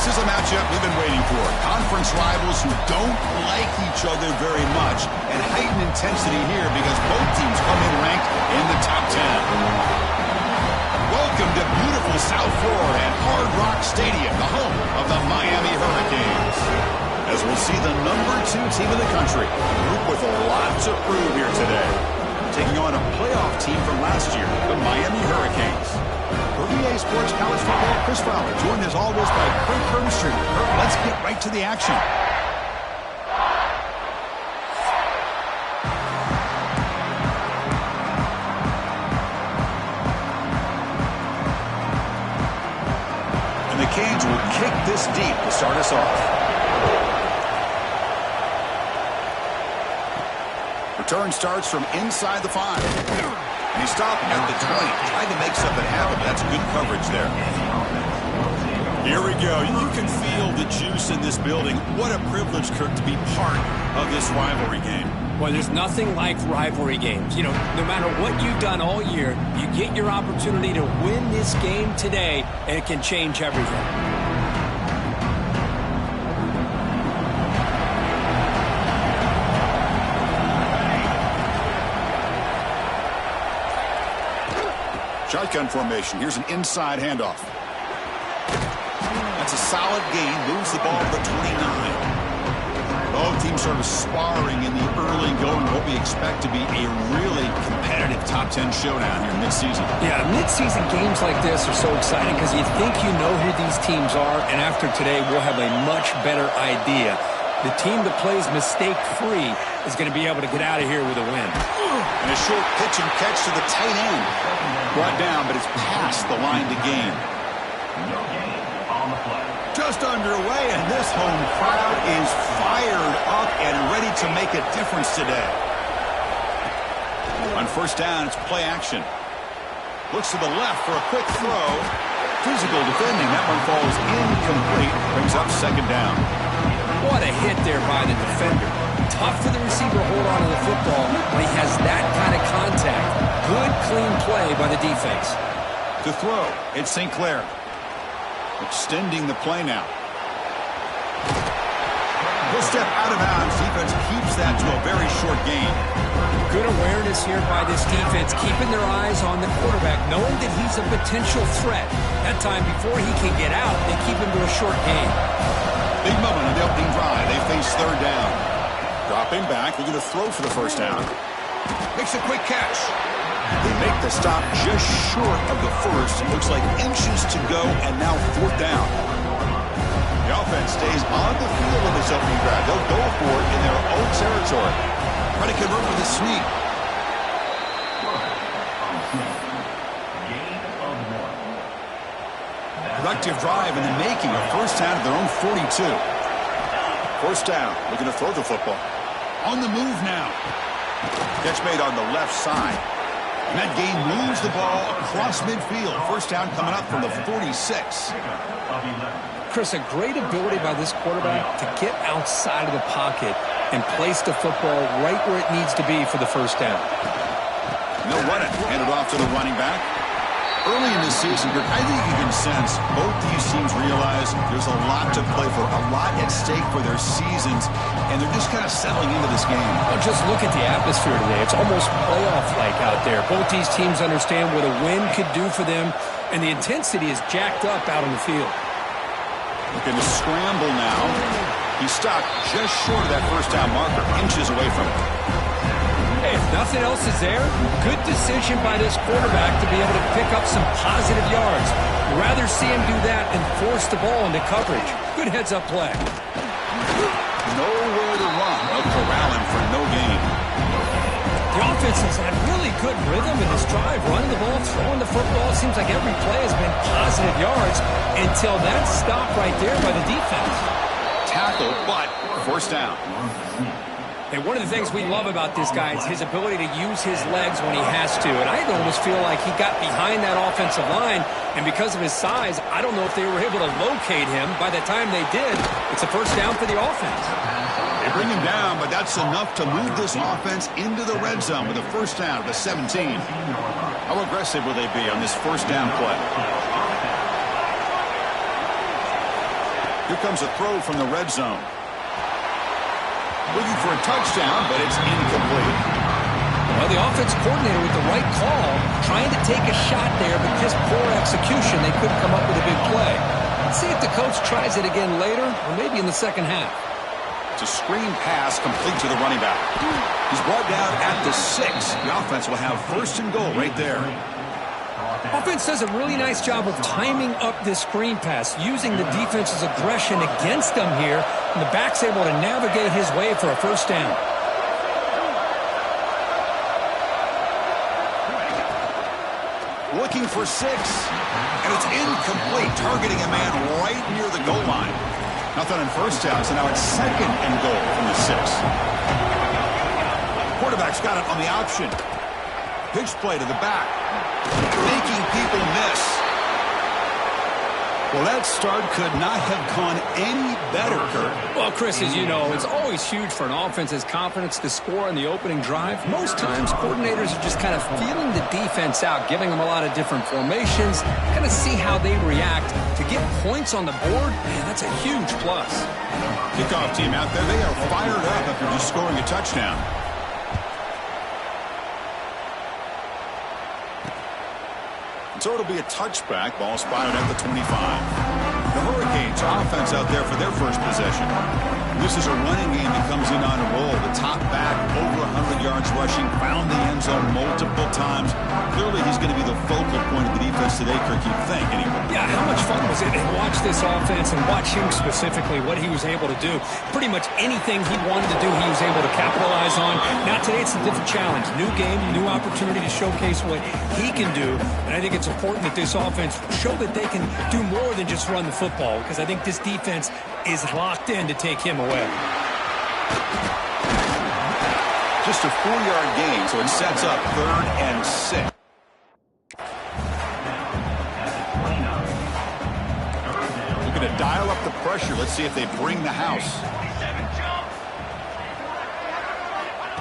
This is a matchup we've been waiting for. Conference rivals who don't like each other very much, and heightened intensity here because both teams come in ranked in the top 10. Welcome to beautiful South Florida and Hard Rock Stadium, the home of the Miami Hurricanes. As we'll see the #2 team in the country, a group with a lot to prove here today. Taking on a playoff team from last year, the Miami Hurricanes. For EA Sports College Football, Chris Fowler, joined as always by Kurt Hermstreet. Kurt, let's get right to the action. And the Canes will kick this deep to start us off. Return starts from inside the 5. And he's stopped at the 20. Trying to make something happen. That's good coverage there. Here we go. You can feel the juice in this building. What a privilege, Kirk, to be part of this rivalry game. Well, there's nothing like rivalry games. You know, no matter what you've done all year, you get your opportunity to win this game today, and it can change everything. Shotgun formation. Here's an inside handoff. That's a solid gain. Moves the ball to the 29. Both teams sort of sparring in the early going. What we expect to be a really competitive top 10 showdown here mid-season. Yeah, mid-season games like this are so exciting because you think you know who these teams are, and after today we'll have a much better idea. The team that plays mistake-free is going to be able to get out of here with a win. And a short pitch and catch to the tight end. Brought down, but it's past the line to gain. Just underway, and this home crowd is fired up and ready to make a difference today. On first down, it's play action. Looks to the left for a quick throw. Physical defending. That one falls incomplete. Brings up second down. What a hit there by the defender. Tough for the receiver to hold on to the football when he has that kind of contact. Good, clean play by the defense. To throw, it's St. Clair. Extending the play now. He'll step out of bounds. Defense keeps that to a very short gain. Good awareness here by this defense, keeping their eyes on the quarterback, knowing that he's a potential threat. That time before he can get out, they keep him to a short gain. Big moment on the opening drive. They face third down. Dropping back, looking to throw for the first down. Makes a quick catch. They make the stop just short of the first. Looks like inches to go, and now fourth down. The offense stays on the field in this opening drive. They'll go for it in their own territory. Try to convert with a sneak. Productive drive in the making. A first down at their own 42. First down, looking to throw the football. On the move now. Catch made on the left side. And that gain moves the ball across midfield. First down coming up from the 46. Chris, a great ability by this quarterback to get outside of the pocket and place the football right where it needs to be for the first down. They'll run it. Hand it off to the running back. Early in this season, I think you can sense both these teams realize there's a lot to play for, a lot at stake for their seasons, and they're just kind of settling into this game. Well, just look at the atmosphere today. It's almost playoff-like out there. Both these teams understand what a win could do for them, and the intensity is jacked up out on the field. Looking to scramble now. He stopped just short of that first down marker, inches away from it. Hey, if nothing else is there, good decision by this quarterback to be able to pick up some positive yards. Rather see him do that and force the ball into coverage. Good heads-up play. Nowhere to run. A corralling for no gain. The offense has had really good rhythm in this drive, running the ball, throwing the football. It seems like every play has been positive yards until that stop right there by the defense. Tackle, but first down. Hey, one of the things we love about this guy is his ability to use his legs when he has to. And I almost feel like he got behind that offensive line, and because of his size, I don't know if they were able to locate him. By the time they did, it's a first down for the offense. They bring him down, but that's enough to move this offense into the red zone with a first down to 17. How aggressive will they be on this first down play? Here comes a throw from the red zone. Looking for a touchdown, but it's incomplete. Well, the offense coordinator with the right call, trying to take a shot there, but just poor execution. They couldn't come up with a big play. Let's see if the coach tries it again later, or maybe in the second half. It's a screen pass complete to the running back. He's brought down at the 6. The offense will have first and goal right there. Offense does a really nice job of timing up this screen pass, using the defense's aggression against them here, and the back's able to navigate his way for a first down. Looking for 6, and it's incomplete, targeting a man right near the goal line. Nothing on first down, so now it's second and goal from the 6. Quarterback's got it on the option. Pitch play to the back, making people miss. Well, that start could not have gone any better, Kurt. Well, Chris, as you know, it's always huge for an offense's confidence to score on the opening drive. Most times, coordinators are just kind of feeling the defense out, giving them a lot of different formations, kind of see how they react. To get points on the board, man, that's a huge plus. Kickoff team out there, they are fired up after just scoring a touchdown. So it'll be a touchback. Ball spotted at the 25. The Hurricanes offense out there for their first possession. This is a running game that comes in on a roll. The top back, over 100 yards rushing, found the end zone multiple times. Clearly, he's going to be the focal point of the defense today, Kirk, you'd think, anyway. Yeah, how much fun was it to watch this offense and watch him specifically, what he was able to do. Pretty much anything he wanted to do, he was able to capitalize on. Now, today, it's a different challenge. New game, new opportunity to showcase what he can do. And I think it's important that this offense show that they can do more than just run the football, because I think this defense is locked in to take him away. Just a 4-yard gain, so it sets up 3rd and 6. Looking to dial up the pressure. Let's see if they bring the house.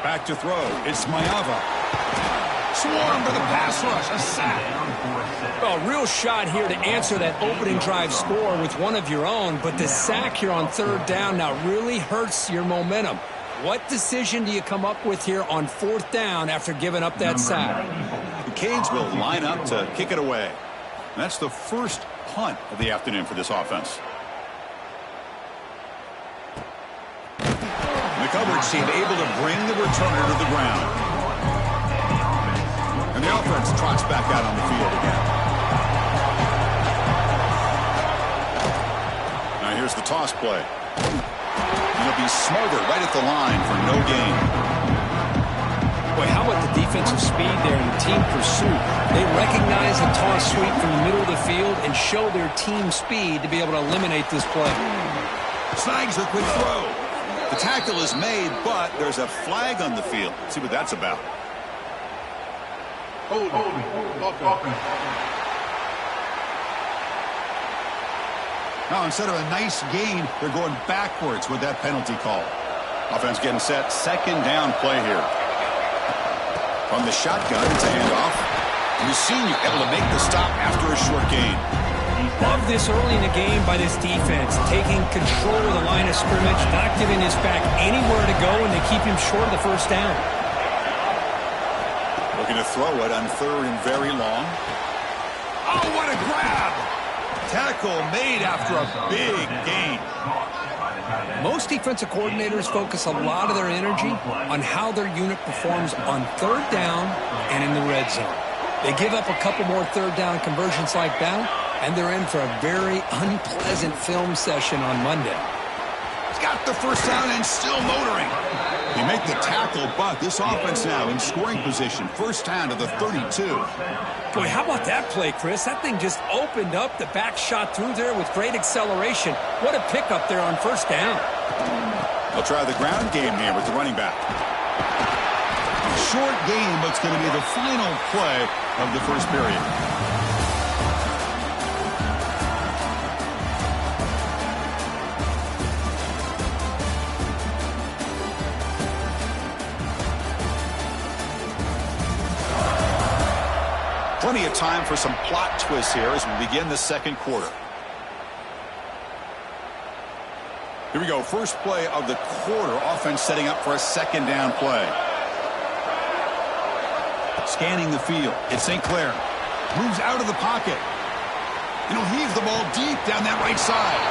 Back to throw. It's Mayava. Swarm for the pass rush. A sack. A real shot here to answer that opening drive score with one of your own, but the sack here on 3rd down now really hurts your momentum. What decision do you come up with here on 4th down after giving up that sack? The Canes will line up to kick it away. And that's the first punt of the afternoon for this offense. The coverage team able to bring the returner to the ground. And the offense trots back out on the field again. Now here's the toss play. He'll be smarter right at the line for no gain. Boy, how about the defensive speed there in team pursuit? They recognize a toss sweep from the middle of the field and show their team speed to be able to eliminate this play. Snags a quick throw. The tackle is made, but there's a flag on the field. Let's see what that's about. Now, instead of a nice gain, they're going backwards with that penalty call. Offense getting set. 2nd down play here. From the shotgun, it's a handoff. And the senior able to make the stop after a short gain. Love this early in the game by this defense, taking control of the line of scrimmage, not giving his back anywhere to go, and they keep him short of the first down. Looking to throw it on 3rd and very long. Oh, what a grab! Tackle made after a big gain. Most defensive coordinators focus a lot of their energy on how their unit performs on 3rd down and in the red zone. They give up a couple more 3rd down conversions like that, and they're in for a very unpleasant film session on Monday. He's got the first down and still motoring. They make the tackle, but this offense now in scoring position. First down to the 32. Boy, how about that play, Chris? That thing just opened up. The back shot through there with great acceleration. What a pickup there on first down. They'll try the ground game here with the running back. Short game, but it's going to be the final play of the first period. Plenty of time for some plot twists here as we begin the 2nd quarter. Here we go. First play of the quarter. Offense setting up for a second down play. Scanning the field. It's St. Clair. Moves out of the pocket. And he'll heave the ball deep down that right side.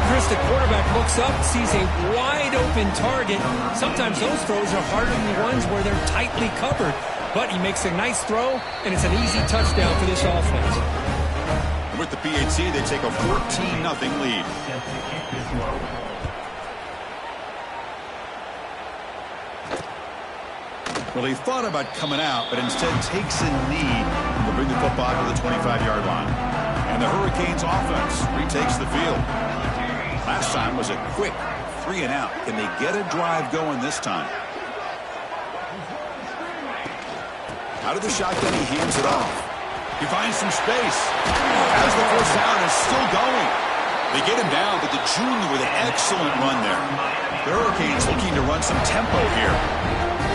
Chris, the quarterback looks up, sees a wide-open target. Sometimes those throws are harder than the ones where they're tightly covered. But he makes a nice throw, and it's an easy touchdown for this offense. With the PAT, they take a 14-0 lead. Well, he thought about coming out, but instead takes a knee to bring the football to the 25-yard line. And the Hurricanes offense retakes the field. Last time was a quick 3-and-out. Can they get a drive going this time? Out of the shotgun, he hands it off. He finds some space. As the first down is still going. They get him down, but the junior with an excellent run there. The Hurricanes looking to run some tempo here.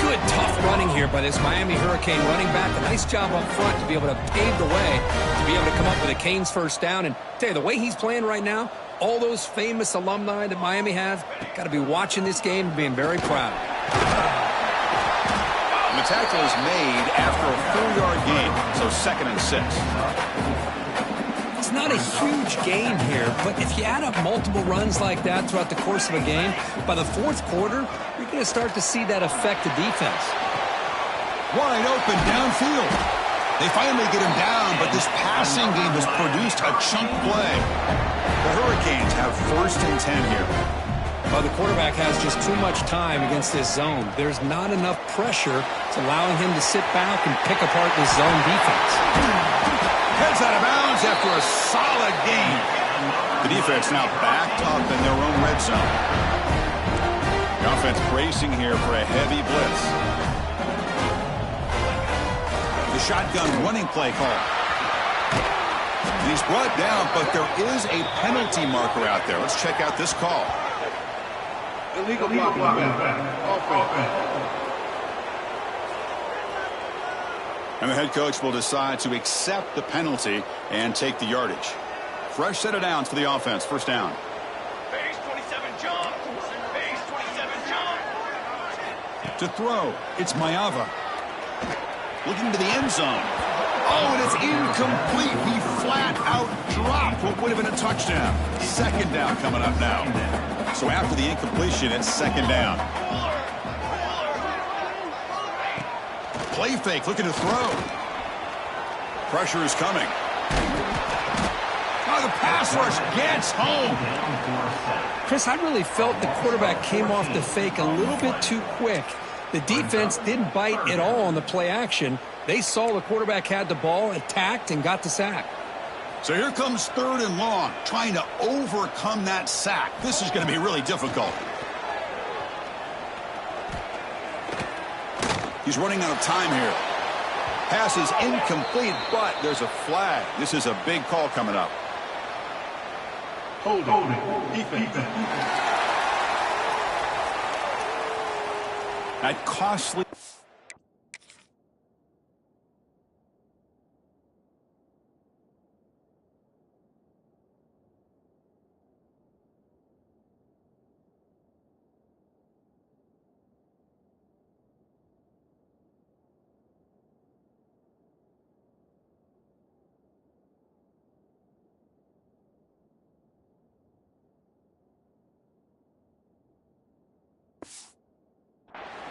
Good, tough running here by this Miami Hurricane running back. A nice job up front to be able to pave the way, to be able to come up with a Canes first down. And tell you, the way he's playing right now, all those famous alumni that Miami have, got to be watching this game and being very proud. And the tackle is made after a 4-yard gain, so 2nd and 6. It's not a huge gain here, but if you add up multiple runs like that throughout the course of a game, by the 4th quarter, you're going to start to see that affect the defense. Wide open downfield. They finally get him down, but this passing game has produced a chunk play. The Hurricanes have 1st and 10 here. Well, the quarterback has just too much time against this zone. There's not enough pressure. It's allowing him to sit back and pick apart this zone defense. Heads out of bounds after a solid game. The defense now backed up in their own red zone. The offense bracing here for a heavy blitz. The shotgun running play call. And he's brought down, but there is a penalty marker out there. Let's check out this call. Illegal blocking. And the head coach will decide to accept the penalty and take the yardage. Fresh set of downs for the offense. First down. Base 27, John. Base 27, John. To throw, it's Mayava. Looking to the end zone. Oh, and it's incomplete. He flat out dropped what would have been a touchdown. 2nd down coming up now. So after the incompletion, it's 2nd down. Play fake, looking to throw. Pressure is coming. Oh, the pass rush gets home. Chris, I really felt the quarterback came off the fake a little bit too quick. The defense didn't bite at all on the play action. They saw the quarterback had the ball, attacked, and got the sack. So here comes 3rd and long, trying to overcome that sack. This is going to be really difficult. He's running out of time here. Pass is incomplete, but there's a flag. This is a big call coming up. Hold it. Defense. That costly.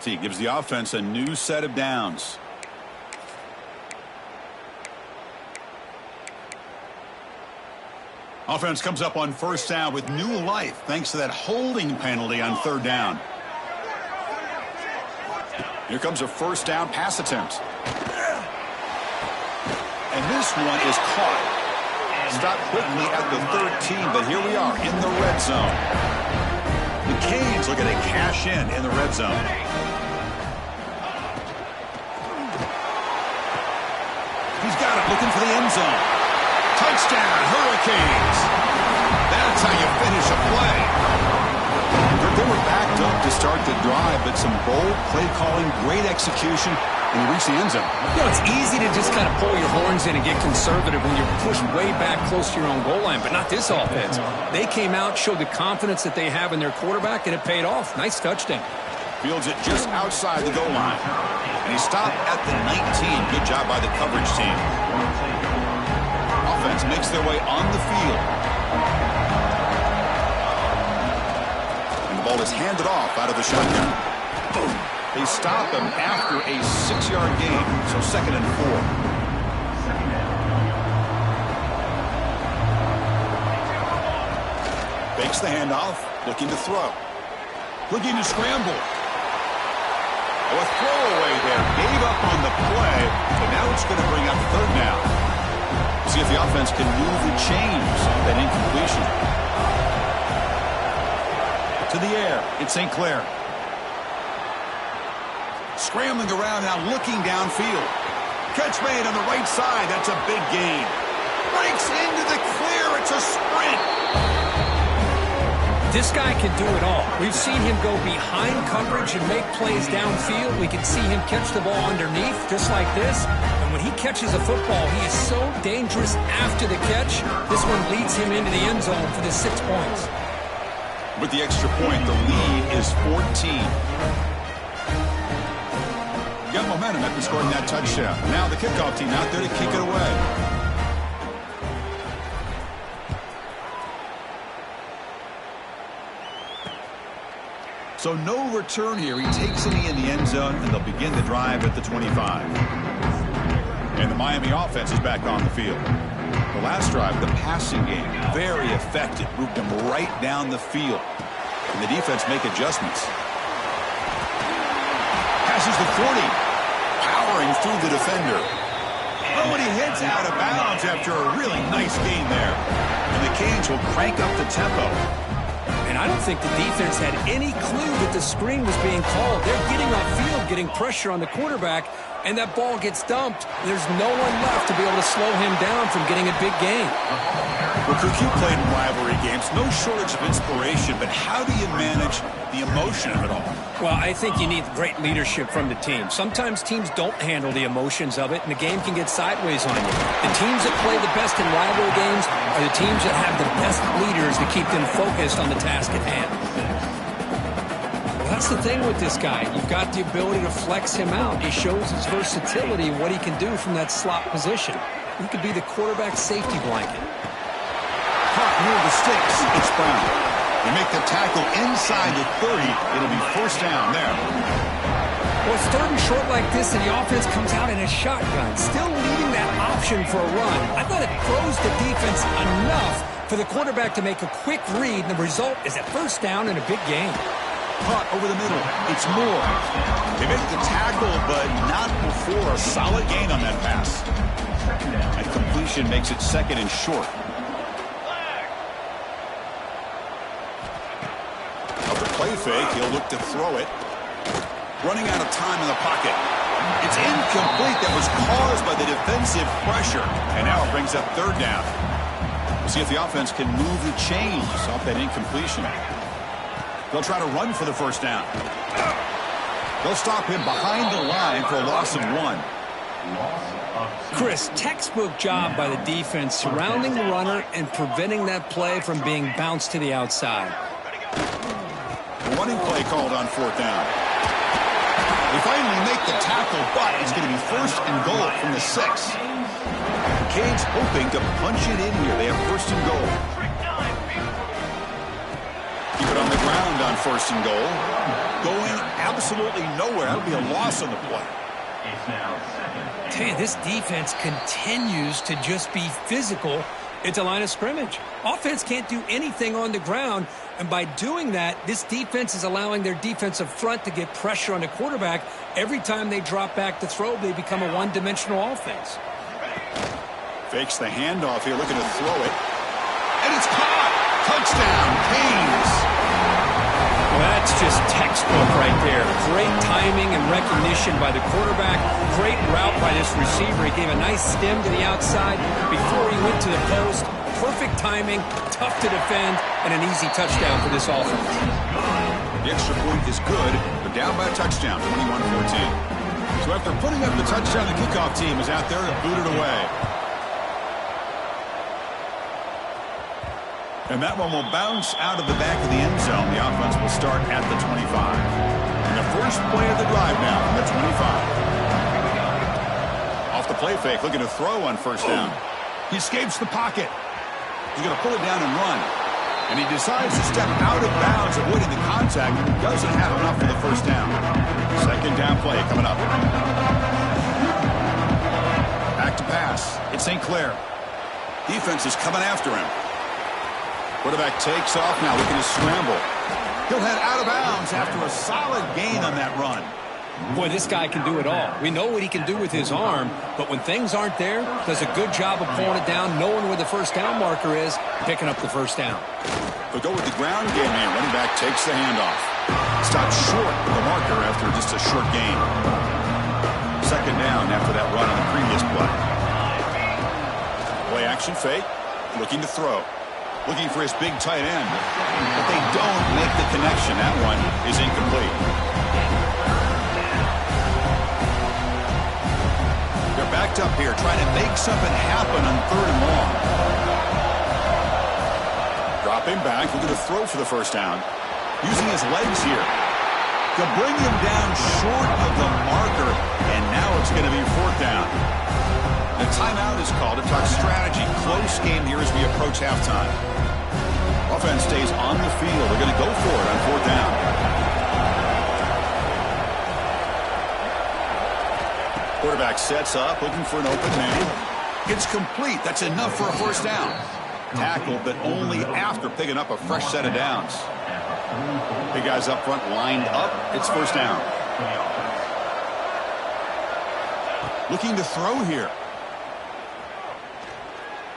He gives the offense a new set of downs. Offense comes up on 1st down with new life thanks to that holding penalty on 3rd down. Here comes a 1st down pass attempt. And this one is caught. Stopped quickly at the 13, but here we are in the red zone. The Canes looking to cash in the red zone. He's got it, looking for the end zone. Touchdown, Hurricanes. That's how you finish a play. They were backed up to start the drive, but some bold play calling, great execution, and he reached the end zone. You know, it's easy to just kind of pull your horns in and get conservative when you're pushed way back close to your own goal line, but not this offense. They came out, showed the confidence that they have in their quarterback, and it paid off. Nice touchdown. Fields it just outside the goal line. And he stopped at the 19. Good job by the coverage team. Offense makes their way on the field. And the ball is handed off out of the shotgun. They stop him after a 6-yard gain, so 2nd and 4. Fakes the handoff, looking to throw. Looking to scramble. A throwaway there. Gave up on the play, but now it's going to bring up 3rd down. See if the offense can move the chains on that incompletion. To the air. It's St. Clair. Scrambling around now, looking downfield. Catch made on the right side. That's a big gain. Breaks into the clear. It's a sprint. This guy can do it all. We've seen him go behind coverage and make plays downfield. We can see him catch the ball underneath, just like this. And when he catches a football, he is so dangerous after the catch. This one leads him into the end zone for the 6 points. With the extra point, the lead is 14. Got momentum after scoring that touchdown. Now the kickoff team out there to kick it away. So no return here. He takes it in the end zone, and they'll begin the drive at the 25. And the Miami offense is back on the field. The last drive, the passing game, very effective. Moved them right down the field. And the defense make adjustments. Passes the 40. Powering through the defender. Oh, and he hits out of bounds after a really nice gain there. And the Canes will crank up the tempo. And I don't think the defense had any clue that the screen was being called. They're getting upfield, getting pressure on the quarterback, and that ball gets dumped. There's no one left to be able to slow him down from getting a big gain. Well, Cook, you played in rivalry games. No shortage of inspiration, but how do you manage the emotion of it all? Well, I think you need great leadership from the team. Sometimes teams don't handle the emotions of it, and the game can get sideways on you. The teams that play the best in rivalry games are the teams that have the best leaders to keep them focused on the task at hand. Well, that's the thing with this guy. You've got the ability to flex him out. He shows his versatility and what he can do from that slot position. He could be the quarterback safety blanket. Caught near the sticks. It's Brown. They make the tackle inside the 30. It'll be 1st down there. Well, it's 3rd and short like this, and the offense comes out in a shotgun, still leaving that option for a run. I thought it froze the defense enough for the quarterback to make a quick read, and the result is a 1st down and a big gain. Caught over the middle. It's Moore. They make the tackle, but not before a solid gain on that pass. And completion makes it 2nd and short. Play fake, he'll look to throw it. Running out of time in the pocket. It's incomplete. That was caused by the defensive pressure. And now it brings up 3rd down. We'll see if the offense can move the chains off that incompletion. They'll try to run for the 1st down. They'll stop him behind the line for a loss of 1. Chris, textbook job by the defense surrounding the runner and preventing that play from being bounced to the outside. Running play called on 4th down. They finally make the tackle, but it's going to be 1st and goal from the 6. The Canes hoping to punch it in here. They have 1st and goal. Keep it on the ground on 1st and goal. Going absolutely nowhere. That'll be a loss on the play. Tell you, this defense continues to just be physical at the line of scrimmage. Offense can't do anything on the ground, and by doing that, this defense is allowing their defensive front to get pressure on the quarterback. Every time they drop back to throw, they become a one-dimensional offense. Fakes the handoff here, looking to throw it. And it's caught! Touchdown, Canes! Well, that's just textbook right there. Great timing and recognition by the quarterback. Great route by this receiver. He gave a nice stem to the outside before he went to the post. Perfect timing, tough to defend, and an easy touchdown for this offense. The extra point is good, but down by a touchdown, 21-14. So after putting up the touchdown, the kickoff team is out there to boot it away. And that one will bounce out of the back of the end zone. The offense will start at the 25. And the first play of the drive now from the 25. Off the play fake, looking to throw on first down. He escapes the pocket. He's going to pull it down and run. And he decides to step out of bounds, avoiding the contact. Doesn't have enough for the first down. Second down play coming up. Back to pass. It's St. Clair. Defense is coming after him. Quarterback takes off now, looking to scramble. He'll head out of bounds after a solid gain on that run. Boy, this guy can do it all. We know what he can do with his arm, but when things aren't there, does a good job of pulling it down, knowing where the first down marker is, picking up the first down. They'll go with the ground game here. Running back takes the handoff. Stops short of the marker after just a short gain. Second down after that run on the previous play. Play action fake, looking to throw. Looking for his big tight end. But they don't make the connection. That one is incomplete. They're backed up here trying to make something happen on 3rd and long. Dropping back, looking to throw for the first down. Using his legs here. They'll bring him down short of the marker, and now it's going to be 4th down. The timeout is called to talk strategy. Close game here as we approach halftime. Offense stays on the field. They're going to go for it on 4th down. Quarterback sets up, looking for an open man. It's complete. That's enough for a first down. Tackled, but only after picking up a fresh set of downs. Big guys up front lined up. It's first down. Looking to throw here.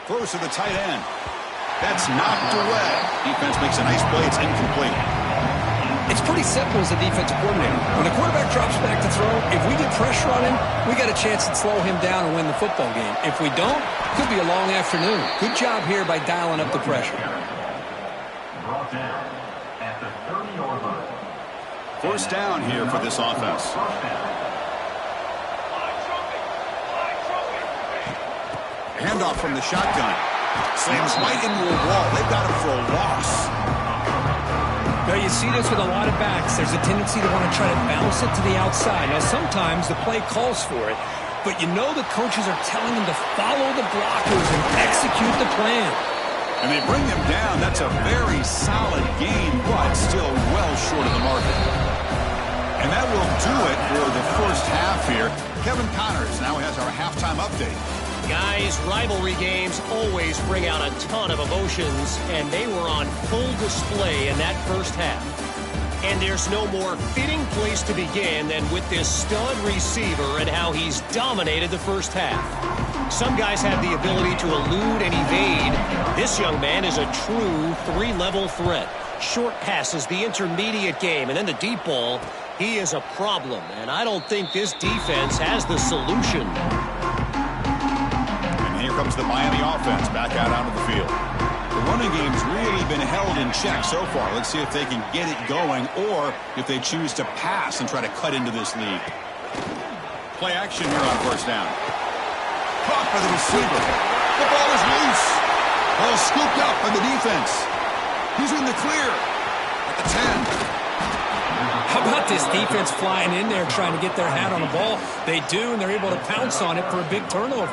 Throws to the tight end. That's knocked away. Defense makes a nice play. It's incomplete. It's pretty simple as a defensive coordinator. When the quarterback drops back to throw, if we get pressure on him, we got a chance to slow him down and win the football game. If we don't, it could be a long afternoon. Good job here by dialing up the pressure. Brought down at the 30-yard line. First down here for this offense. Handoff from the shotgun. Slams right into a wall. They've got him for a loss. Now you see this with a lot of backs. There's a tendency to want to try to bounce it to the outside. Now sometimes the play calls for it, but you know the coaches are telling them to follow the blockers and execute the plan. And they bring him down. That's a very solid gain, but still well short of the market. And that will do it for the first half here. Kevin Connors now has our halftime update. Guys, rivalry games always bring out a ton of emotions, and they were on full display in that first half. And there's no more fitting place to begin than with this stud receiver and how he's dominated the first half. Some guys have the ability to elude and evade. This young man is a true 3-level threat. Short passes, the intermediate game, and then the deep ball. He is a problem, and I don't think this defense has the solution. Here comes the Miami offense back out onto the field. The running game's really been held in check so far. Let's see if they can get it going or if they choose to pass and try to cut into this lead. Play action here on first down. Caught by the receiver. The ball is loose. Ball scooped up by the defense. He's in the clear at the 10. How about this defense flying in there trying to get their hat on the ball? They do, and they're able to pounce on it for a big turnover.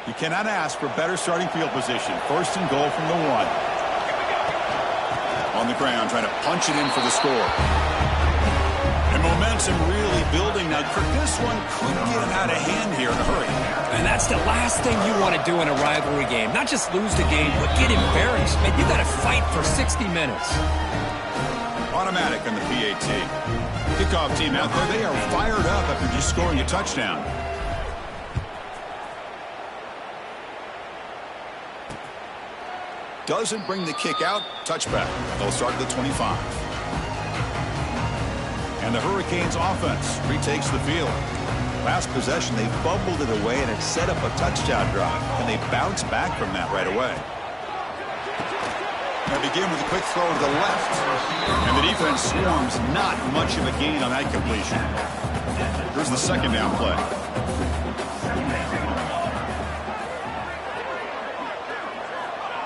You cannot ask for better starting field position. First and goal from the 1. On the ground, trying to punch it in for the score. And momentum really building. Now, this one could get out of hand here in a hurry. And that's the last thing you want to do in a rivalry game. Not just lose the game, but get embarrassed. Man, you got to fight for 60 minutes. Automatic on the PAT. Kickoff team out there. They are fired up after just scoring a touchdown. Doesn't bring the kick out. Touchback. They'll start at the 25. And the Hurricanes offense retakes the field. Last possession, they fumbled it away, and it set up a touchdown drive. And they bounce back from that right away. They begin with a quick throw to the left. And the defense swarms not much of a gain on that completion. Here's the second down play.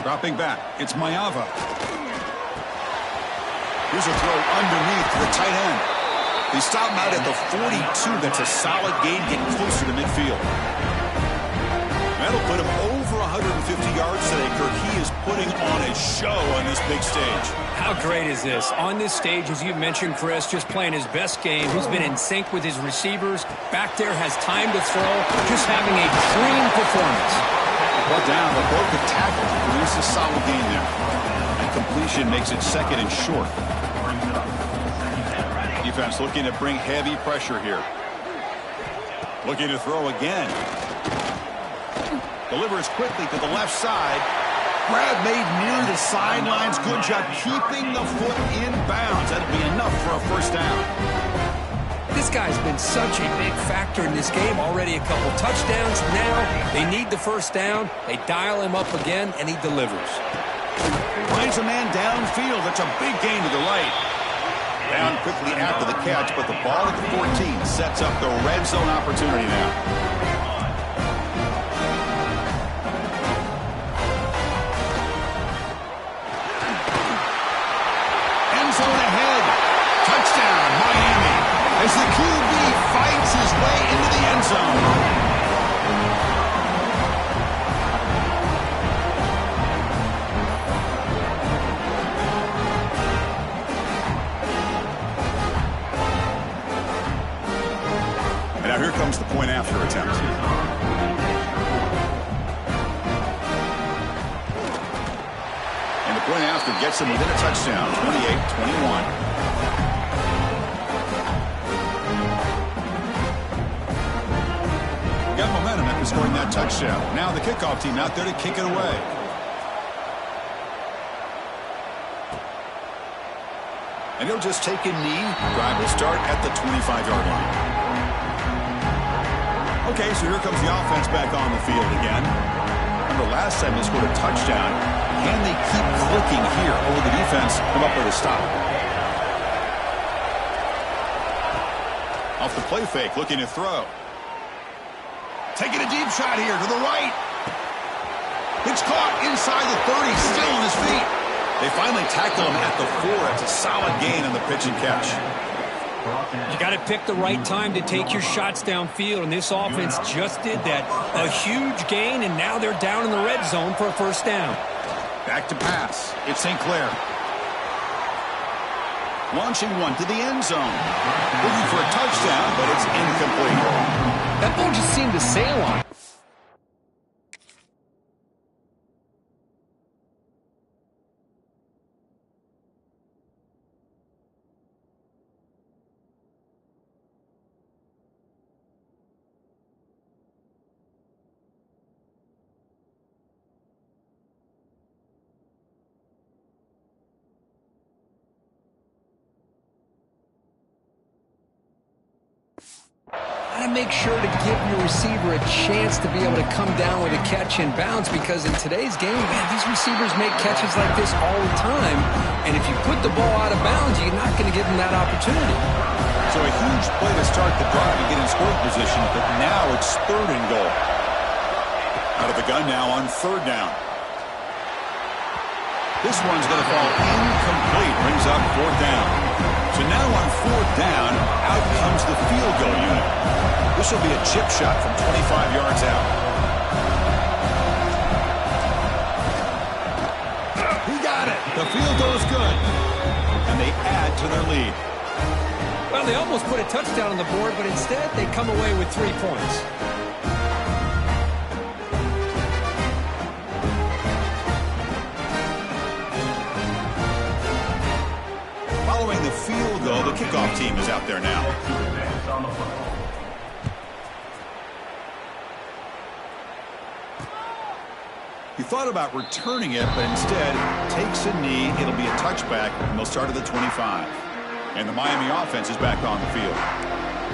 Dropping back, it's Mayava. Here's a throw underneath to the tight end. They stop him out at the 42. That's a solid gain, getting closer to midfield. That'll put him over 150 yards today, Kirk. He is putting on a show on this big stage. How great is this? On this stage, as you mentioned, Chris, just playing his best game. He's been in sync with his receivers. Back there, has time to throw. Just having a clean performance. Well down, but broke the tackle to produce a solid gain there. And completion makes it second and short. Defense looking to bring heavy pressure here. Looking to throw again. Delivers quickly to the left side. Grab made near the sidelines. Good job keeping the foot in bounds. That'll be enough for a first down. This guy's been such a big factor in this game. Already a couple touchdowns. Now they need the first down. They dial him up again, and he delivers. Finds a man downfield. That's a big gain to the right. Down quickly after the catch, but the ball at the 14 sets up the red zone opportunity now. End zone ahead. Touchdown, Miami. As the QB fights his way into the end zone. Now here comes the point after attempt. And the point after gets him within a touchdown, 28-21. Got momentum after scoring that touchdown. Now the kickoff team out there to kick it away. And he'll just take a knee. Drive will start at the 25-yard line. Okay, so here comes the offense back on the field again. Remember last time they scored a touchdown. Can they keep clicking here? Or will the defense come up with a stop? Off the play fake, looking to throw. Taking a deep shot here to the right. It's caught inside the 30, still on his feet. They finally tackle him at the 4. It's a solid gain on the pitch and catch. You got to pick the right time to take your shots downfield, and this offense just did that. A huge gain, and now they're down in the red zone for a first down. Back to pass. It's St. Clair. Launching one to the end zone. Looking for a touchdown, but it's incomplete. That ball just seemed to sail on. Got to make sure to give your receiver a chance to be able to come down with a catch and bounce, because in today's game, man, these receivers make catches like this all the time. And if you put the ball out of bounds, you're not going to give them that opportunity. So a huge play to start the drive and get in scoring position, but now it's third and goal. Out of the gun now on third down. This one's going to fall incomplete. Brings up fourth down. So now on fourth down, out comes the field goal unit. This will be a chip shot from 25 yards out. He got it. The field goal is good. And they add to their lead. Well, they almost put a touchdown on the board, but instead they come away with 3 points. Following the field goal, the kickoff team is out there now. He thought about returning it, but instead takes a knee. It'll be a touchback, and they'll start at the 25. And the Miami offense is back on the field.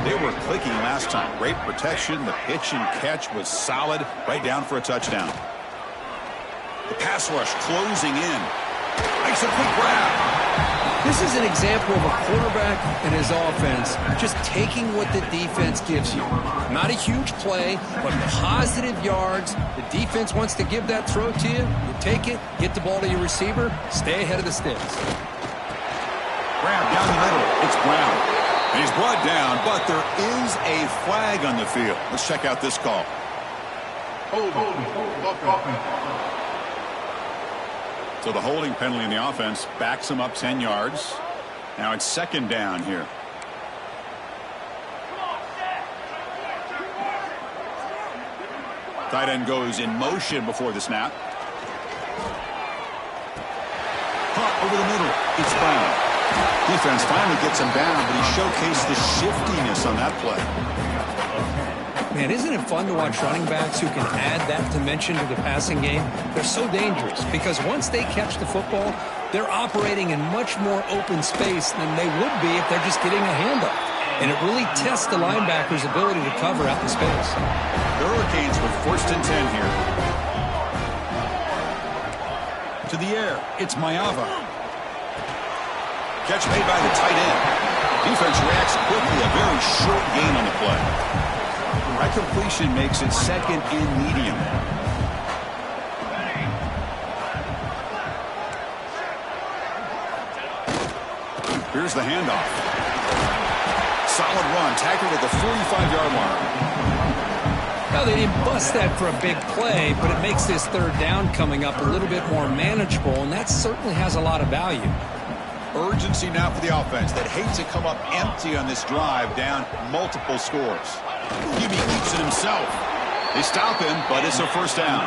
They were clicking last time. Great protection. The pitch and catch was solid, right down for a touchdown. The pass rush closing in. Makes a quick grab. This is an example of a quarterback and his offense just taking what the defense gives you. Not a huge play, but positive yards. The defense wants to give that throw to you. You take it, get the ball to your receiver, stay ahead of the sticks. Grab down the middle. It's Brown. And he's brought down, but there is a flag on the field. Let's check out this call. So the holding penalty in the offense backs him up 10 yards. Now it's second down here. Tight end goes in motion before the snap. Punt over the middle. It's Brown. Defense finally gets him down, but he showcased the shiftiness on that play. Man, isn't it fun to watch running backs who can add that dimension to the passing game? They're so dangerous because once they catch the football, they're operating in much more open space than they would be if they're just getting a handoff. And it really tests the linebacker's ability to cover out the space. The Hurricanes with 1st and 10 here. To the air, it's Mayava. Catch made by the tight end. Defense reacts quickly, a very short gain on the play. That completion makes it second and medium. Here's the handoff. Solid run, tackled at the 45-yard line. Now, they didn't bust that for a big play, but it makes this third down coming up a little bit more manageable, and that certainly has a lot of value. Urgency now for the offense that hates to come up empty on this drive, down multiple scores. QB keeps it himself. They stop him, but it's a first down.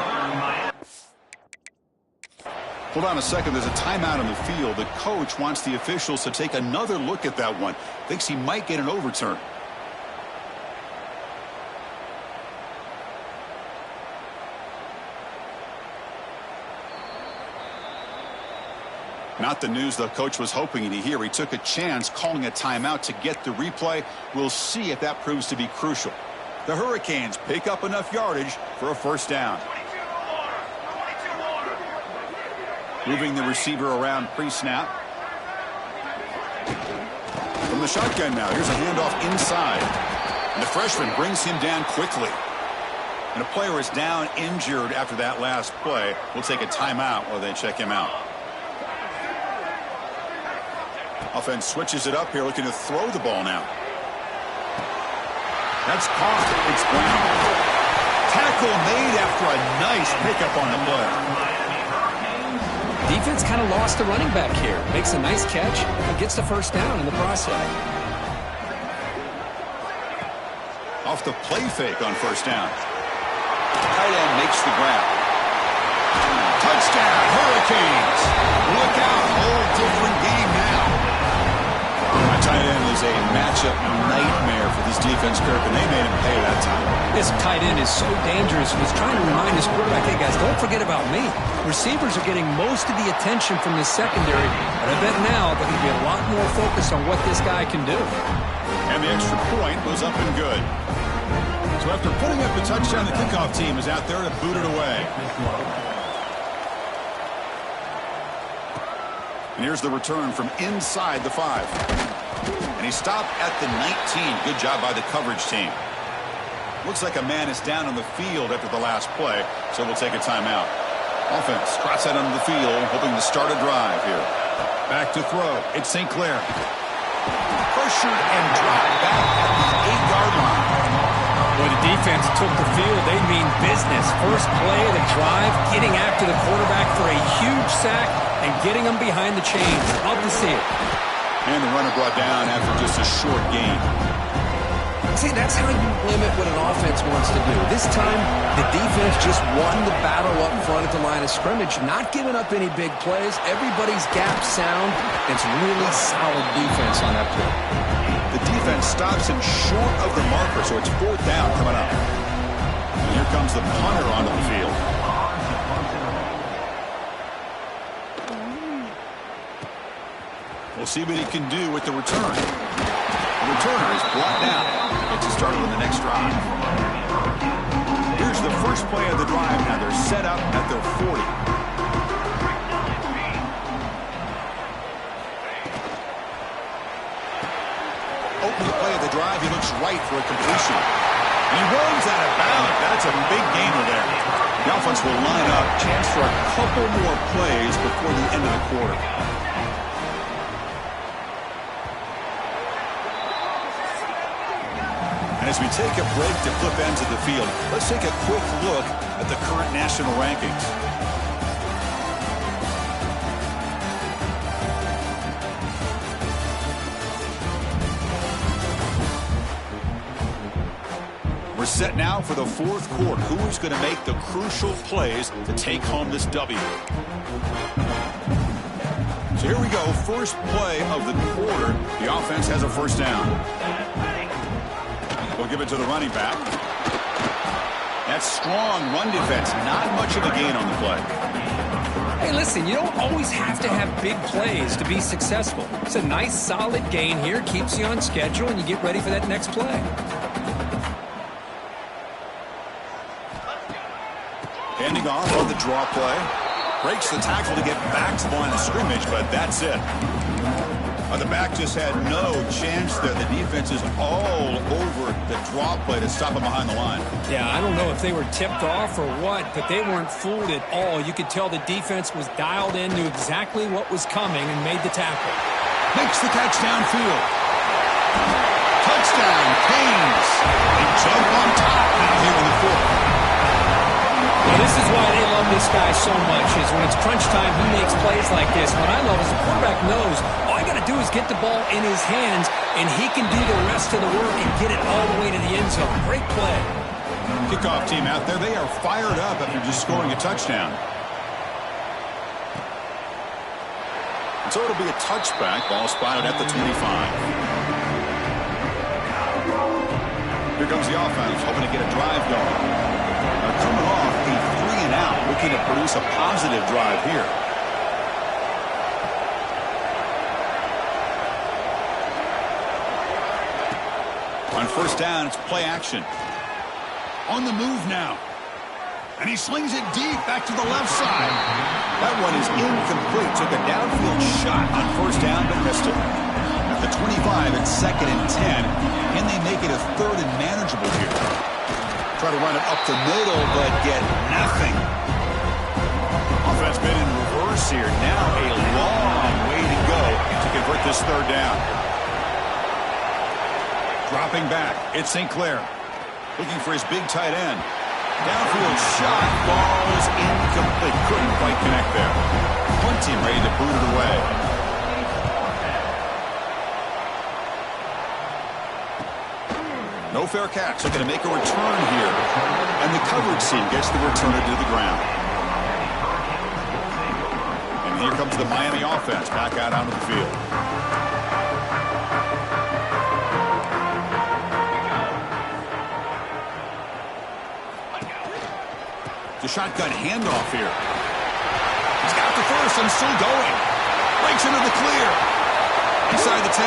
Hold on a second. There's a timeout on the field. The coach wants the officials to take another look at that one. Thinks he might get an overturn. Not the news the coach was hoping to hear. He took a chance calling a timeout to get the replay. We'll see if that proves to be crucial. The Hurricanes pick up enough yardage for a first down. Moving the receiver around pre-snap. From the shotgun now, here's a handoff inside. And the freshman brings him down quickly. And a player is down injured after that last play. We'll take a timeout while they check him out. Offense switches it up here, looking to throw the ball now. That's caught. It's Brown. Tackle made after a nice pickup on the play. Defense kind of lost the running back here. Makes a nice catch and gets the first down in the process. Off the play fake on first down. Tight end makes the grab. Touchdown, Hurricanes. Look out, whole different game now. Tight end is a matchup nightmare for this defense, Kirk, and they made him pay that time. This tight end is so dangerous. He's trying to remind his quarterback, hey, guys, don't forget about me. Receivers are getting most of the attention from this secondary, but I bet now they're going to be a lot more focused on what this guy can do. And the extra point was up and good. So after putting up the touchdown, the kickoff team is out there to boot it away. And here's the return from inside the 5. And he stopped at the 19. Good job by the coverage team. Looks like a man is down on the field after the last play, so we'll take a timeout. Offense trots out onto the field, hoping to start a drive here. Back to throw. It's St. Clair. Pressured and dropped back at the 8-yard line. When the defense took the field, they mean business. First play of the drive, getting after the quarterback for a huge sack and getting him behind the chains. Love to see it. And the runner brought down after just a short gain. See, that's how you limit what an offense wants to do. This time, the defense just won the battle up front at the line of scrimmage, not giving up any big plays. Everybody's gap sound. It's really solid defense on that play. The defense stops him short of the marker, so it's fourth down coming up. And here comes the punter onto the field. We'll see what he can do with the return. The returner is brought down. Gets it started on the next drive. Here's the first play of the drive now. They're set up at their 40. drive, he looks right for a completion. And he runs out of bounds. That's a big gainer there. The offense will line up. Chance for a couple more plays before the end of the quarter. And as we take a break to flip ends of the field, let's take a quick look at the current national rankings. We're set now for the fourth quarter. Who is going to make the crucial plays to take home this W? So here we go. First play of the quarter. The offense has a first down. We'll give it to the running back. That's strong run defense. Not much of a gain on the play. Hey, listen, you don't always have to have big plays to be successful. It's a nice, solid gain here. Keeps you on schedule, and you get ready for that next play. Handing off on the draw play. Breaks the tackle to get back to the line of scrimmage, but that's it. The back just had no chance there. The defense is all over the draw play to stop him behind the line. Yeah, I don't know if they were tipped off or what, but they weren't fooled at all. You could tell the defense was dialed in, knew exactly what was coming, and made the tackle. Makes the catch downfield. Touchdown, Canes. They jump on top now here in the fourth. Well, this is why they love this guy so much, is when it's crunch time, he makes plays like this. What I love is the quarterback knows all I got to do is get the ball in his hands, and he can do the rest of the work and get it all the way to the end zone. Great play. Kickoff team out there. They are fired up after just scoring a touchdown. And so it'll be a touchback. Ball spotted at the 25. Here comes the offense, hoping to get a drive going. Coming off a 3-and-out, looking to produce a positive drive here. On first down, it's play action. On the move now. And he slings it deep back to the left side. That one is incomplete. Took a downfield shot on first down, but missed it. At the 25, it's 2nd and 10. Can they make it a 3rd and manageable here? Try to run it up the middle, but get nothing. Offense been in reverse here. Now a long way to go to convert this 3rd down. Dropping back, it's St. Clair. Looking for his big tight end. Downfield shot, ball is incomplete. Couldn't quite connect there. Punting, ready to boot it away. No fair catch. Looking to make a return here. And the coverage team gets the returner to the ground. And here comes the Miami offense back out onto the field. The shotgun handoff here. He's got the first and still going. Breaks into the clear. Inside the 10.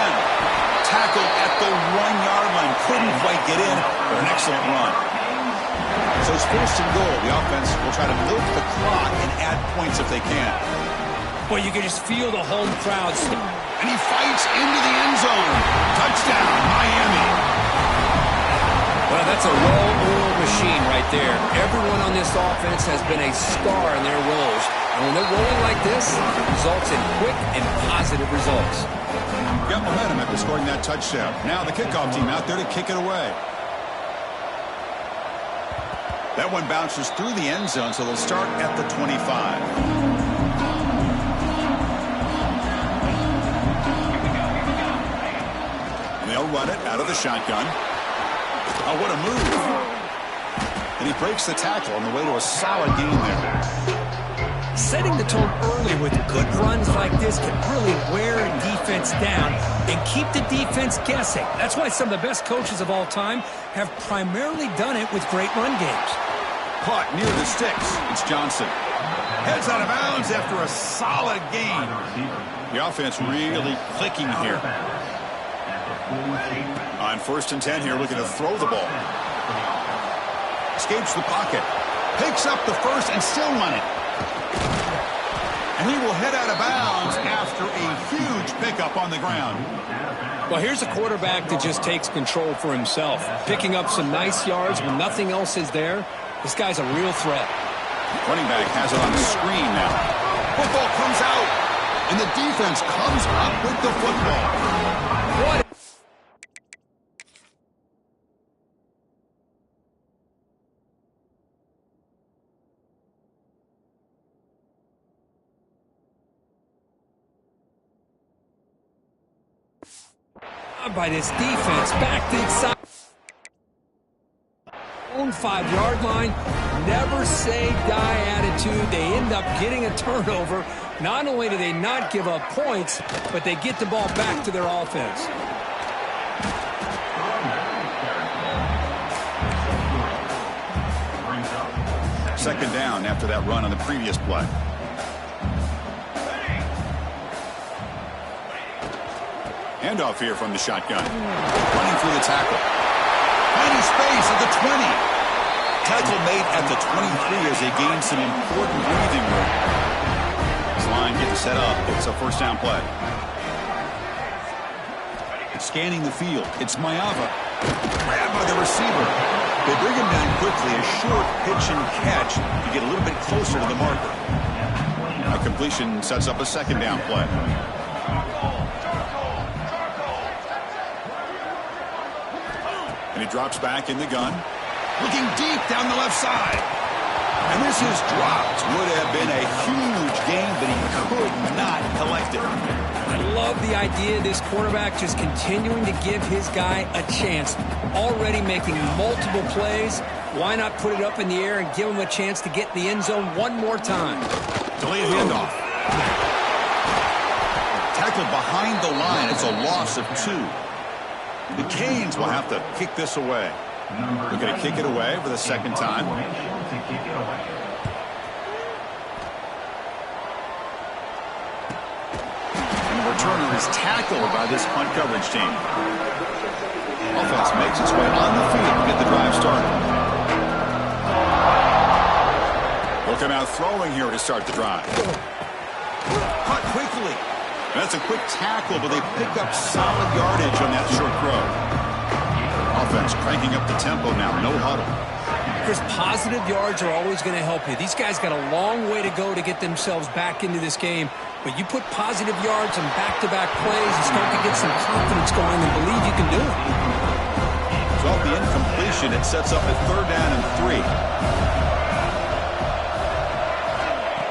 Tackled at the 1-yard line. Couldn't quite get in, but an excellent run. So it's 1st and goal. The offense will try to milk the clock and add points if they can. Boy, you can just feel the home crowd. And he fights into the end zone. Touchdown, Miami. Well, that's a well-oiled machine right there. Everyone on this offense has been a star in their roles. And when they're rolling like this, it results in quick and positive results. Got momentum after scoring that touchdown. Now the kickoff team out there to kick it away. That one bounces through the end zone, so they'll start at the 25. And they'll run it out of the shotgun. Oh, what a move. And he breaks the tackle on the way to a solid gain there. Setting the tone early with good runs like this can really wear a defense down and keep the defense guessing. That's why some of the best coaches of all time have primarily done it with great run games. Caught near the sticks. It's Johnson. Heads out of bounds after a solid gain. The offense really clicking here. On 1st and 10 here, looking to throw the ball. Escapes the pocket. Picks up the first and still running. And he will head out of bounds after a huge pickup on the ground. Well, here's a quarterback that just takes control for himself, picking up some nice yards when nothing else is there. This guy's a real threat. Running back has it on the screen now. Football comes out, and the defense comes up with the football. What? By this defense, back to the side. Own 5-yard line, never say die attitude. They end up getting a turnover. Not only do they not give up points, but they get the ball back to their offense. Second down after that run on the previous play. Handoff here from the shotgun. Running through the tackle. Finding space at the 20. Tackle made at the 23 as they gain some important breathing room. This line getting set up. It's a first down play. Scanning the field. It's Mayava. Grabbed by the receiver. They bring him down quickly. A short pitch and catch to get a little bit closer to the marker. A completion sets up a second down play. And he drops back in the gun. Looking deep down the left side. And this is dropped. Would have been a huge gain, but he could not collect it. I love the idea of this quarterback just continuing to give his guy a chance. Already making multiple plays. Why not put it up in the air and give him a chance to get in the end zone one more time? Delayed handoff. Tackled behind the line. It's a loss of 2. The Canes will have to kick this away. They're going to kick it away for the second time. And the returner is tackled by this punt coverage team. Offense makes its way on the field to get the drive started. They'll come out throwing here to start the drive. Caught quickly. That's a quick tackle, but they pick up solid yardage on that short throw. Offense cranking up the tempo now. No huddle. Chris, positive yards are always going to help you. These guys got a long way to go to get themselves back into this game. But you put positive yards and back-to-back plays, you start to get some confidence going and believe you can do it. So off the incompletion, it sets up a third down and 3.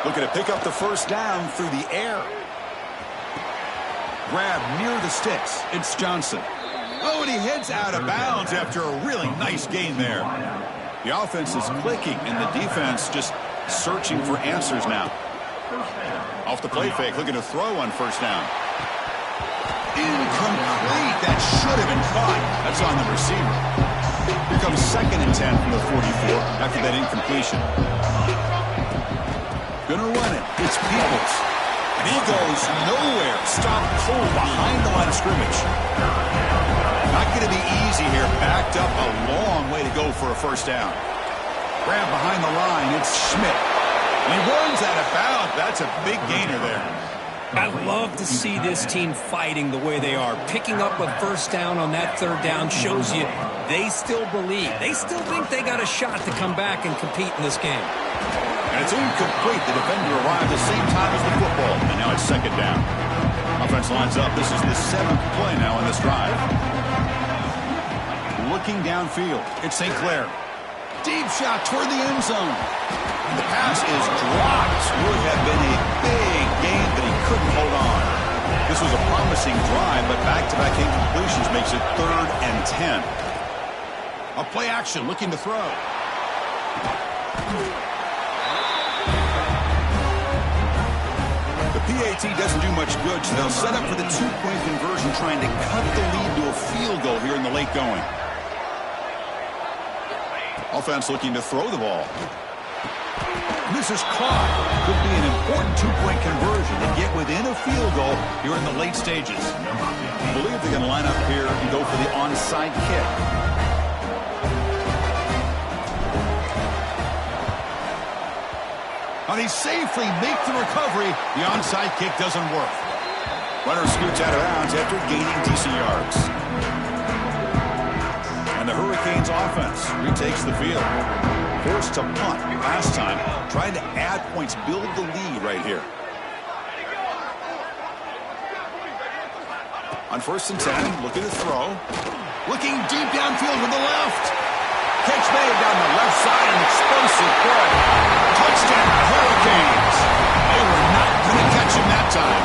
Looking to pick up the first down through the air. Grab near the sticks. It's Johnson. Oh, and he heads out of bounds after a really nice gain there. The offense is clicking, and the defense just searching for answers now. Off the play fake, looking to throw on first down. Incomplete. That should have been caught. That's on the receiver. Here comes 2nd and 10 from the 44 after that incompletion. Gonna run it. It's Peoples. And he goes nowhere. Stopped cold behind the line of scrimmage. Not going to be easy here. Backed up a long way to go for a first down. Grab behind the line. It's Schmidt. And he runs out of bounds. That's a big gainer there. I love to see this team fighting the way they are. Picking up a first down on that third down shows you they still believe. They still think they got a shot to come back and compete in this game. And it's incomplete. The defender arrived the same time as the football. And now it's second down. Offense lines up. This is the 7th play now in this drive. Looking downfield. It's St. Clair. Deep shot toward the end zone. And the pass is dropped. Would have been a big gain, but he couldn't hold on. This was a promising drive, but back-to-back incompletions makes it 3rd and 10. A play action looking to throw. The PAT doesn't do much good, so they'll set up for the 2-point conversion, trying to cut the lead to a field goal here in the late going. Offense looking to throw the ball. And this is caught. Could be an important 2-point conversion to get within a field goal here in the late stages. I believe they're going to line up here and go for the onside kick. And he safely makes the recovery. The onside kick doesn't work. Runner scoots out of bounds after gaining decent yards. And the Hurricanes offense retakes the field. Forced to punt last time. Trying to add points, build the lead right here. On 1st and 10, looking to throw. Looking deep downfield with the left. Catch made down the left side, an explosive play. Touchdown, Hurricanes. They were not going to catch him that time.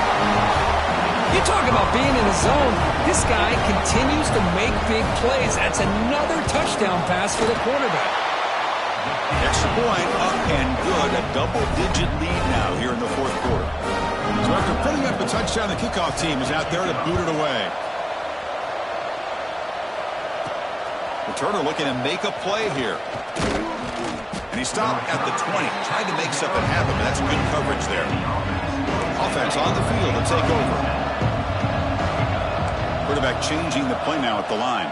You talk about being in the zone. This guy continues to make big plays. That's another touchdown pass for the quarterback. Extra point, up and good. A double-digit lead now here in the 4th quarter. So after putting up a touchdown, the kickoff team is out there to boot it away. Returner looking to make a play here. And he stopped at the 20. Tried to make something happen, but that's good coverage there. Offense on the field to take over. Quarterback changing the play now at the line.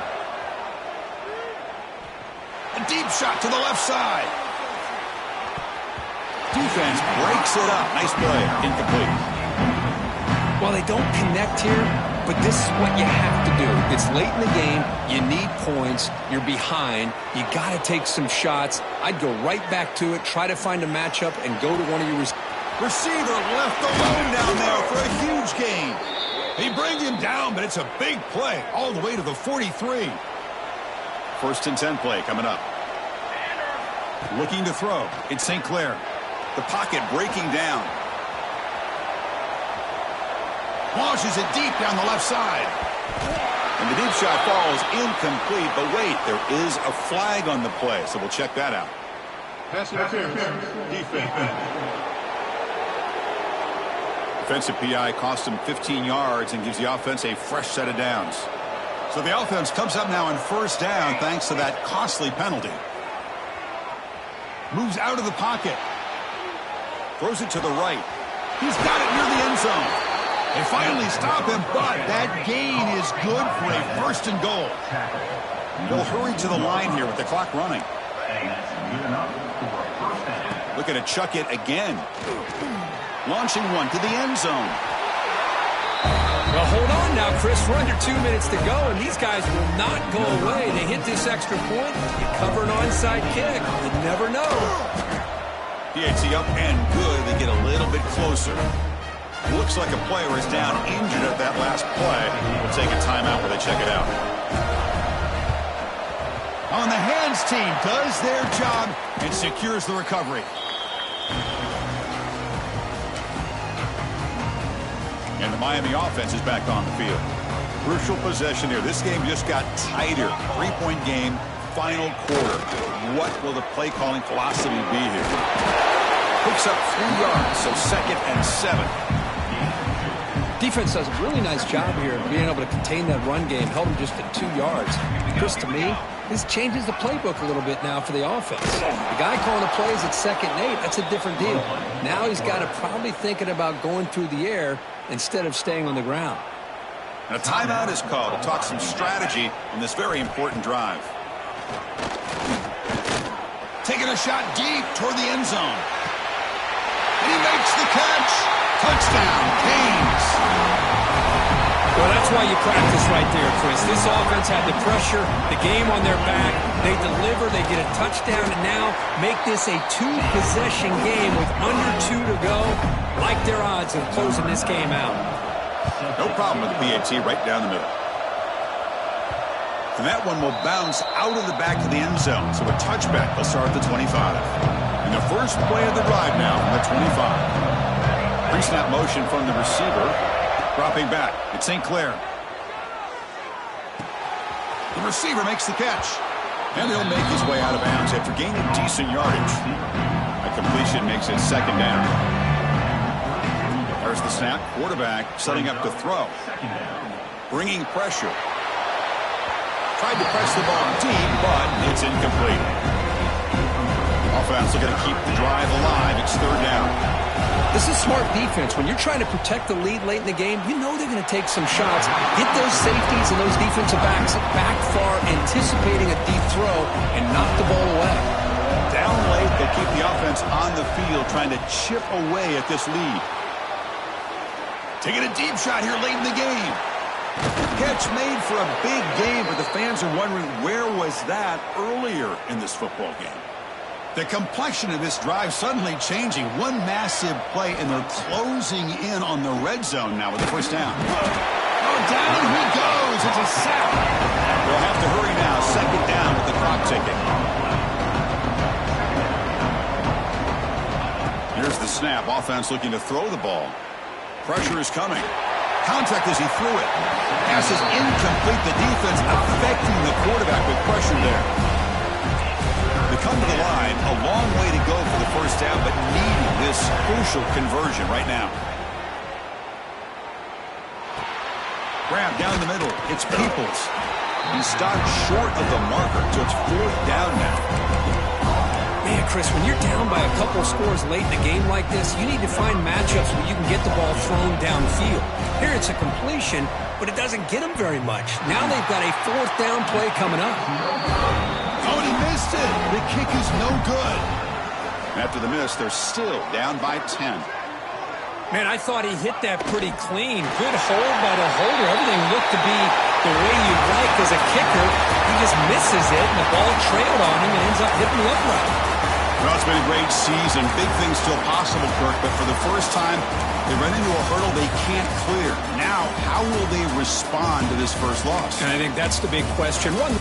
A deep shot to the left side. Defense breaks it up. Nice play. Incomplete. Well, they don't connect here, but this is what you have to do. It's late in the game. You need points. You're behind. You got to take some shots. I'd go right back to it, try to find a matchup, and go to one of your receiver left alone down there for a huge gain. He brings him down, but it's a big play all the way to the 43. 1st and 10 play coming up. Looking to throw. It's St. Clair. The pocket breaking down. Launches it deep down the left side. And the deep shot falls incomplete. But wait, there is a flag on the play, so we'll check that out. Pass interference. Defense. Defensive PI cost him 15 yards and gives the offense a fresh set of downs. So the offense comes up now on 1st down thanks to that costly penalty. Moves out of the pocket. Throws it to the right. He's got it near the end zone. They finally stop him, but that gain is good for a 1st and goal. They'll hurry to the line here with the clock running. Looking to chuck it again. Launching one to the end zone. Well, hold on now, Chris. We're under 2 minutes to go, and these guys will not go away. They hit this extra point. You cover an onside kick. You never know. PAT up and good. They get a little bit closer. Looks like a player is down injured at that last play. We'll take a timeout where they check it out. On the hands team does their job and secures the recovery. And the Miami offense is back on the field. Crucial possession here. This game just got tighter. 3-point game, final quarter. What will the play calling philosophy be here? Picks up 3 yards, so 2nd and 7. Defense does a really nice job here of being able to contain that run game. Held him just at 2 yards. Chris, to me, this changes the playbook a little bit now for the offense. The guy calling the plays at 2nd and 8, that's a different deal. Now he's got to probably thinking about going through the air instead of staying on the ground. And a timeout is called to talk some strategy in this very important drive. Taking a shot deep toward the end zone. And he makes the catch. Touchdown, Canes. Well, that's why you practice right there, Chris. This offense had the pressure, the game on their back. They deliver, they get a touchdown, and now make this a 2-possession game with under 2 to go. Like their odds of closing this game out. No problem with the PAT right down the middle. And that one will bounce out of the back of the end zone. So a touchback will start at the 25. And the first play of the drive now from the 25. Pre-snap motion from the receiver. Dropping back. It's St. Clair. The receiver makes the catch. And he'll make his way out of bounds after gaining decent yardage. A completion makes it 2nd down. There's the snap. Quarterback setting up to throw. Bringing pressure. Tried to press the ball deep, but it's incomplete. Offense looking to keep the drive alive. It's 3rd down. This is smart defense. When you're trying to protect the lead late in the game, you know they're going to take some shots. Hit those safeties and those defensive backs back far, anticipating a deep throw, and knock the ball away. Down late, they keep the offense on the field, trying to chip away at this lead. Taking a deep shot here late in the game. Catch made for a big game, but the fans are wondering where was that earlier in this football game. The complexion of this drive suddenly changing. One massive play, and they're closing in on the red zone now with the first down. Oh, down he goes. It's a sack. They'll have to hurry now. Second down with the clock ticking. Here's the snap. Offense looking to throw the ball. Pressure is coming. Contact as he threw it. Pass is incomplete. The defense affecting the quarterback with pressure there. They come to the line. A long way to go for the first down, but needing this crucial conversion right now. Grab down the middle. It's Peoples. He stopped short of the marker, so it's fourth down now. Man, Chris, when you're down by a couple scores late in a game like this, you need to find matchups where you can get the ball thrown downfield. Here it's a completion, but it doesn't get them very much. Now they've got a fourth down play coming up. Oh, and he missed it. The kick is no good. After the miss, they're still down by 10. Man, I thought he hit that pretty clean. Good hold by the holder. Everything looked to be the way you'd like as a kicker. He just misses it, and the ball trailed on him and ends up hitting the upright. Well, it's been a great season. Big things still possible, Kirk, but for the first time, they run into a hurdle they can't clear. Now, how will they respond to this first loss? And I think that's the big question. One.